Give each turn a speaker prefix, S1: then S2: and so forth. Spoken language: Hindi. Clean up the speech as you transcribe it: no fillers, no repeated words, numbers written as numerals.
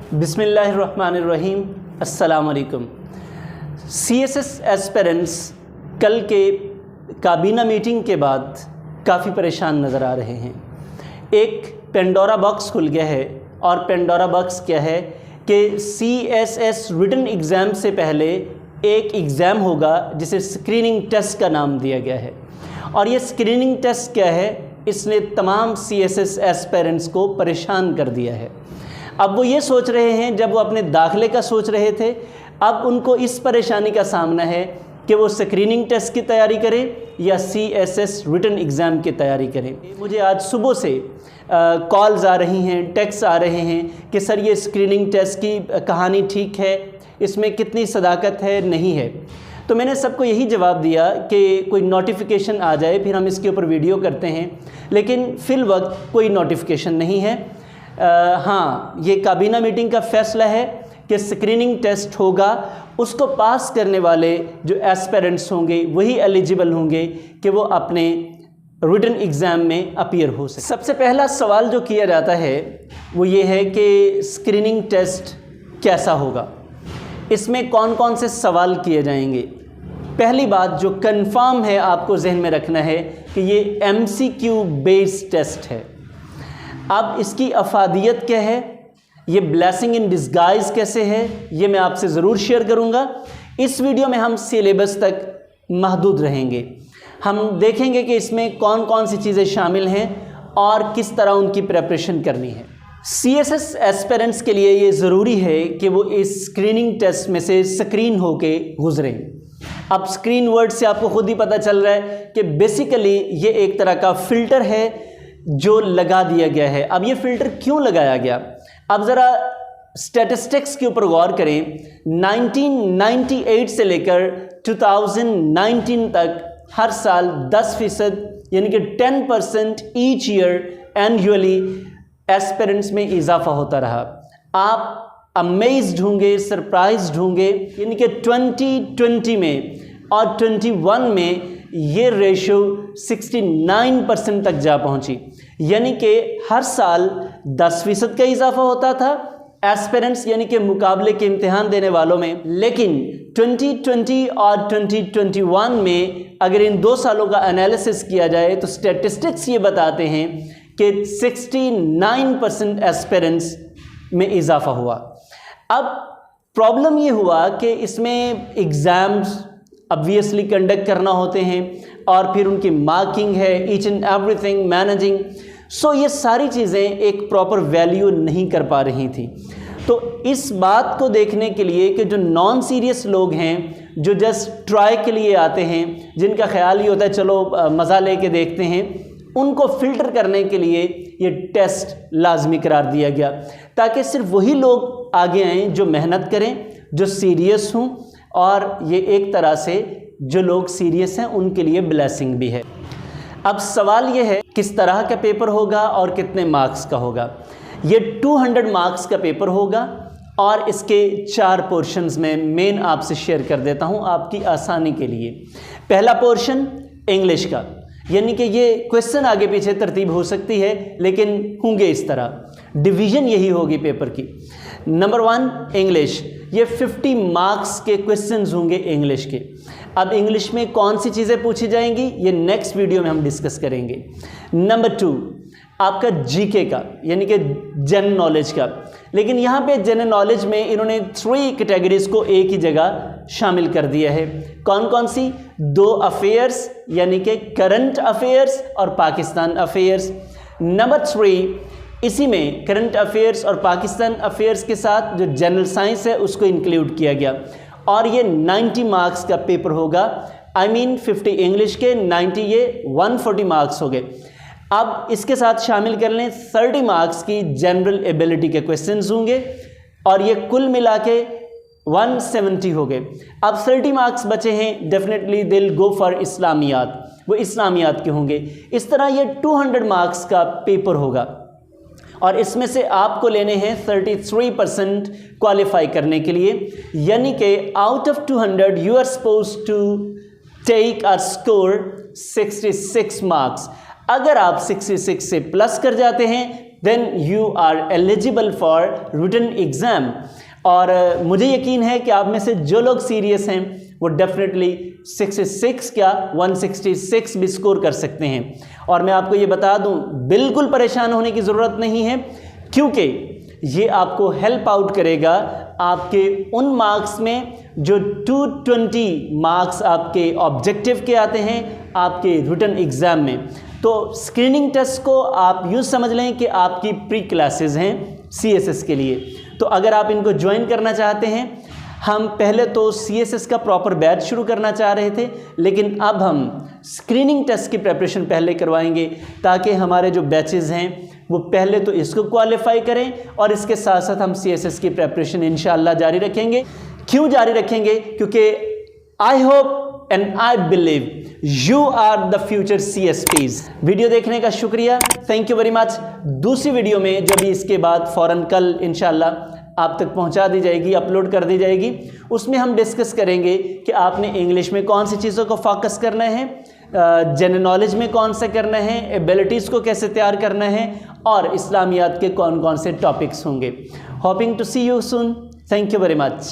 S1: बिस्मिल्लाहिर्रहमानिर्रहीम। अस्सलाम वालेकुम। CSS एस्पिरेंट्स कल के काबीना मीटिंग के बाद काफ़ी परेशान नज़र आ रहे हैं। एक पेंडोरा बॉक्स खुल गया है और पेंडोरा बॉक्स क्या है कि CSS रिटन एग्ज़ाम से पहले एक एग्ज़ाम होगा जिसे स्क्रीनिंग टेस्ट का नाम दिया गया है। और ये स्क्रीनिंग टेस्ट क्या है, इसने तमाम CSS एस्पिरेंट्स को परेशान कर दिया है। अब वो ये सोच रहे हैं, जब वो अपने दाखिले का सोच रहे थे, अब उनको इस परेशानी का सामना है कि वो स्क्रीनिंग टेस्ट की तैयारी करें या CSS रिटन एग्ज़ाम की तैयारी करें। मुझे आज सुबह से कॉल्स आ रही हैं, टेक्स्ट आ रहे हैं कि सर ये स्क्रीनिंग टेस्ट की कहानी ठीक है, इसमें कितनी सदाकत है, नहीं है। तो मैंने सबको यही जवाब दिया कि कोई नोटिफिकेशन आ जाए फिर हम इसके ऊपर वीडियो करते हैं, लेकिन फ़िल वक्त कोई नोटिफिकेशन नहीं है। हाँ, ये काबीना मीटिंग का फ़ैसला है कि स्क्रीनिंग टेस्ट होगा, उसको पास करने वाले जो एस्पिरेंट्स होंगे वही एलिजिबल होंगे कि वो अपने रिटन एग्ज़ाम में अपीयर हो सके। सबसे पहला सवाल जो किया जाता है वो ये है कि स्क्रीनिंग टेस्ट कैसा होगा, इसमें कौन कौन से सवाल किए जाएंगे। पहली बात जो कंफर्म है आपको जहन में रखना है कि ये MCQ बेस्ड टेस्ट है। अब इसकी अफादियत क्या है, ये ब्लेसिंग इन डिस्गाइज कैसे है, ये मैं आपसे ज़रूर शेयर करूँगा। इस वीडियो में हम सिलेबस तक महदूद रहेंगे। हम देखेंगे कि इसमें कौन कौन सी चीज़ें शामिल हैं और किस तरह उनकी प्रेपरेशन करनी है। CSS एस्पिरेंट्स के लिए ये ज़रूरी है कि वो इस स्क्रीनिंग टेस्ट में से स्क्रीन होके गुजरें। अब स्क्रीन वर्ड से आपको खुद ही पता चल रहा है कि बेसिकली ये एक तरह का फ़िल्टर है जो लगा दिया गया है। अब ये फ़िल्टर क्यों लगाया गया, अब ज़रा स्टैटिस्टिक्स के ऊपर गौर करें। 1998 से लेकर 2019 तक हर साल 10% यानी कि 10% ईच ईयर एनुअली एस्पिरेंट्स में इजाफा होता रहा। आप अमेज्ड होंगे, सरप्राइज्ड होंगे, यानी कि 2020 में और 21 में ये रेशो 69% तक जा पहुंची, यानी कि हर साल 10% का इजाफा होता था एस्पिरेंट्स यानी कि मुकाबले के इम्तिहान देने वालों में। लेकिन 2020 और 2021 में अगर इन 2 सालों का एनालिसिस किया जाए तो स्टैटिस्टिक्स ये बताते हैं कि 69% एस्पिरेंट्स में इजाफा हुआ। अब प्रॉब्लम ये हुआ कि इसमें एग्ज़ाम्स ऑब्वियसली कंडक्ट करना होते हैं और फिर उनकी मार्किंग है, ईच एंड एवरीथिंग, मैनेजिंग, सो ये सारी चीज़ें एक प्रॉपर वैल्यू नहीं कर पा रही थी। तो इस बात को देखने के लिए कि जो नॉन सीरियस लोग हैं, जो जस्ट ट्राई के लिए आते हैं, जिनका ख्याल ये होता है चलो मज़ा लेके देखते हैं, उनको फ़िल्टर करने के लिए ये टेस्ट लाजमी करार दिया गया ताकि सिर्फ वही लोग आगे आएँ जो मेहनत करें, जो सीरियस हों, और ये एक तरह से जो लोग सीरियस हैं उनके लिए ब्लेसिंग भी है। अब सवाल ये है किस तरह का पेपर होगा और कितने मार्क्स का होगा। ये 200 मार्क्स का पेपर होगा और इसके 4 पोर्शंस में मेन आपसे शेयर कर देता हूँ आपकी आसानी के लिए। पहला पोर्शन इंग्लिश का, यानी कि ये क्वेश्चन आगे पीछे तरतीब हो सकती है लेकिन होंगे इस तरह, डिवीज़न यही होगी पेपर की। नंबर 1 इंग्लिश, ये 50 मार्क्स के क्वेश्चंस होंगे इंग्लिश के। अब इंग्लिश में कौन सी चीज़ें पूछी जाएंगी ये नेक्स्ट वीडियो में हम डिस्कस करेंगे। नंबर 2 आपका GK का, यानी कि जनरल नॉलेज का, लेकिन यहाँ पे जनरल नॉलेज में इन्होंने 3 कैटेगरीज को एक ही जगह शामिल कर दिया है। कौन कौन सी? 2 अफेयर्स यानी कि करंट अफेयर्स और पाकिस्तान अफेयर्स। नंबर 3 इसी में करंट अफेयर्स और पाकिस्तान अफेयर्स के साथ जो जनरल साइंस है उसको इंक्लूड किया गया और ये 90 मार्क्स का पेपर होगा। I mean 50 इंग्लिश के, 90 ये 140 मार्क्स हो गए। अब इसके साथ शामिल कर लें 30 मार्क्स की जनरल एबिलिटी के क्वेश्चंस होंगे और ये कुल मिला के 170 हो गए। अब 30 मार्क्स बचे हैं, डेफिनेटली दिल गो फॉर इस्लामियात, वो इस्लामियात के होंगे। इस तरह ये 200 मार्क्स का पेपर होगा और इसमें से आपको लेने हैं 33% क्वालिफाई करने के लिए, यानी कि out of 200 you are supposed to take और स्कोर 66 मार्क्स। अगर आप 66 से प्लस कर जाते हैं then you are eligible for written exam. और मुझे यकीन है कि आप में से जो लोग सीरियस हैं वो डेफिनेटली 66 क्या 166 भी स्कोर कर सकते हैं। और मैं आपको ये बता दूं, बिल्कुल परेशान होने की ज़रूरत नहीं है, क्योंकि ये आपको हेल्प आउट करेगा आपके उन मार्क्स में जो 220 मार्क्स आपके ऑब्जेक्टिव के आते हैं आपके रिटन एग्ज़ाम में। तो स्क्रीनिंग टेस्ट को आप यूँ समझ लें कि आपकी प्री क्लासेस हैं CSS के लिए। तो अगर आप इनको ज्वाइन करना चाहते हैं, हम पहले तो CSS का प्रॉपर बैच शुरू करना चाह रहे थे, लेकिन अब हम स्क्रीनिंग टेस्ट की प्रिपरेशन पहले करवाएंगे ताकि हमारे जो बैचेज़ हैं वो पहले तो इसको क्वालिफाई करें और इसके साथ साथ हम CSS की प्रिपरेशन इंशाअल्लाह जारी रखेंगे। क्यों जारी रखेंगे? क्योंकि I hope and I believe you are the future CSPs। Video देखने का शुक्रिया, थैंक यू वेरी मच। दूसरी वीडियो में जब इसके बाद फ़ौरन कल इंशाअल्लाह आप तक पहुंचा दी जाएगी, अपलोड कर दी जाएगी, उसमें हम डिस्कस करेंगे कि आपने इंग्लिश में कौन सी चीज़ों को फोकस करना है, जनरल नॉलेज में कौन सा करना है, एबिलिटीज़ को कैसे तैयार करना है और इस्लामियात के कौन कौन से टॉपिक्स होंगे। Hoping to see you soon, thank you very much.